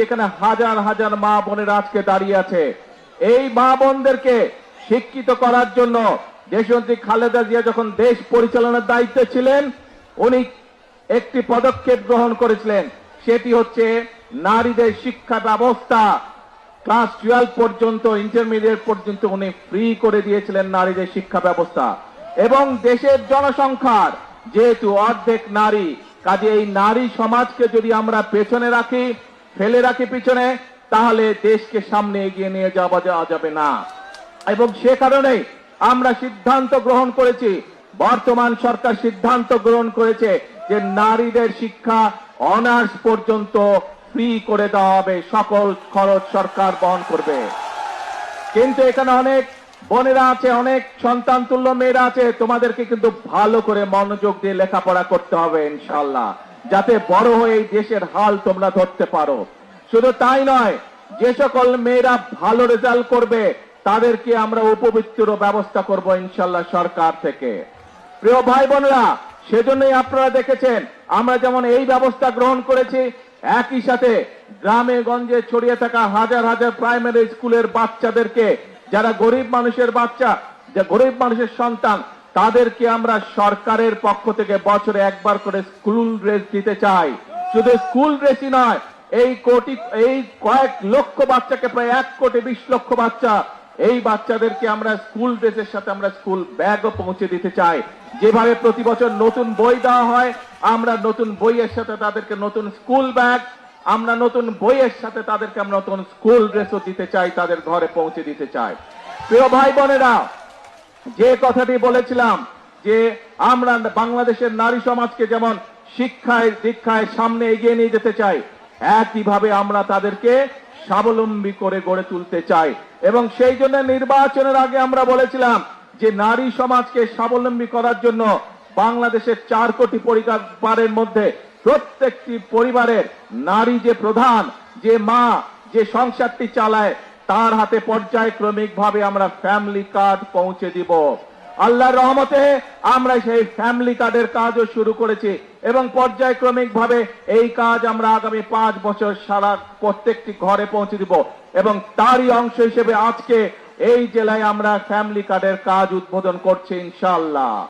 এখানে হাজার হাজার মা বোনেরা আজকে দাঁড়িয়ে আছে। এই মা বোনদেরকে শিক্ষিত করার জন্য দেশনেত্রী খালেদা জিয়া যখন দেশ পরিচালনার দায়িত্বে ছিলেন, উনি একটি পদক্ষেপ গ্রহণ করেছিলেন। সেটি হচ্ছে নারীদের শিক্ষা ব্যবস্থা ক্লাস 12 পর্যন্ত, ইন্টারমিডিয়েট পর্যন্ত উনি ফ্রি করে দিয়েছিলেন নারীদের শিক্ষা ব্যবস্থা। এবং দেশের জনসংখ্যার যেহেতু অর্ধেক নারী, কাজে এই নারী সমাজকে যদি আমরা পেছনে রাখি, ফেলে রাখি পিছনে, তাহলে দেশকে সামনে এগিয়ে নিয়ে যাওয়া যাবে না। এবং সে কারণেই আমরা সিদ্ধান্ত গ্রহণ করেছি, বর্তমান সরকার সিদ্ধান্ত গ্রহণ করেছে যে নারীদের শিক্ষা অনার্স পর্যন্ত ফ্রি করে দেওয়া হবে, সকল খরচ সরকার বহন করবে। কিন্তু এখানে অনেক বোনেরা আছে, অনেক সন্তান তুল্য মেয়েরা আছে, তোমাদেরকে কিন্তু ভালো করে মনোযোগ দিয়ে লেখাপড়া করতে হবে ইনশাআল্লাহ, যাতে বড় হয়ে এই দেশের হাল তোমরা ধরতে পারো। শুধু তাই নয়, যে সকল মেয়েরা ভালো রেজাল্ট করবে তাদেরকে আমরা উপবৃত্তির ব্যবস্থা করব ইনশাআল্লাহ সরকার থেকে। প্রিয় ভাই বোনেরা, সেজন্যই আপনারা দেখেছেন আমরা যেমন এই ব্যবস্থা গ্রহণ করেছি, একই সাথে গ্রামে গঞ্জে ছড়িয়ে থাকা হাজার হাজার প্রাইমারি স্কুলের বাচ্চাদেরকে, যারা গরিব মানুষের বাচ্চা, যে গরিব মানুষের সন্তান, তাদেরকে আমরা সরকারের পক্ষ থেকে বছরে একবার করে স্কুল ড্রেস দিতে চাই। শুধু স্কুল ড্রেসই নয়, এই কয়েক লক্ষ বাচ্চাকে, প্রায় 1,20,00,000 বাচ্চা, এই বাচ্চাদেরকে আমরা স্কুল ড্রেসের সাথে আমরা স্কুল ব্যাগও পৌঁছে দিতে চাই। যেভাবে প্রতি বছর নতুন বই দেওয়া হয়, আমরা নতুন বইয়ের সাথে তাদেরকে নতুন স্কুল ব্যাগ, আমরা নতুন বইয়ের সাথে তাদেরকে আমরা নতুন স্কুল ড্রেসও দিতে চাই, তাদের ঘরে পৌঁছে দিতে চাই। প্রিয় ভাই বোনেরা, যে কথাটি বলেছিলাম যে আমরা বাংলাদেশের নারী সমাজকে যেমন শিক্ষায় দীক্ষায় সামনে এগিয়ে নিয়ে যেতে চাই, একইভাবে আমরা তাদেরকে স্বাবলম্বী করে গড়ে তুলতে চাই। এবং সেই জন্য নির্বাচনের আগে আমরা বলেছিলাম যে নারী সমাজকে স্বাবলম্বী করার জন্য বাংলাদেশের 4 কোটি পরিবারের মধ্যে প্রত্যেকটি পরিবারের নারী যে প্রধান, যে মা, যে সংসারটি চালায়, তার হাতে পর্যায়ক্রমিক ভাবে আমরা ফ্যামিলি কার্ড পৌঁছে দিব। আল্লাহর রহমতে আমরা সেই ফ্যামিলি কার্ডের কাজও শুরু করেছি এবং পর্যায়ক্রমিক ভাবে এই কাজ আমরা আগামী 5 বছর সারা প্রত্যেকটি ঘরে পৌঁছে দিব। এবং তারই অংশ হিসেবে আজকে এই জেলায় আমরা ফ্যামিলি কার্ডের কাজ উদ্বোধন করছি ইনশাআল্লাহ।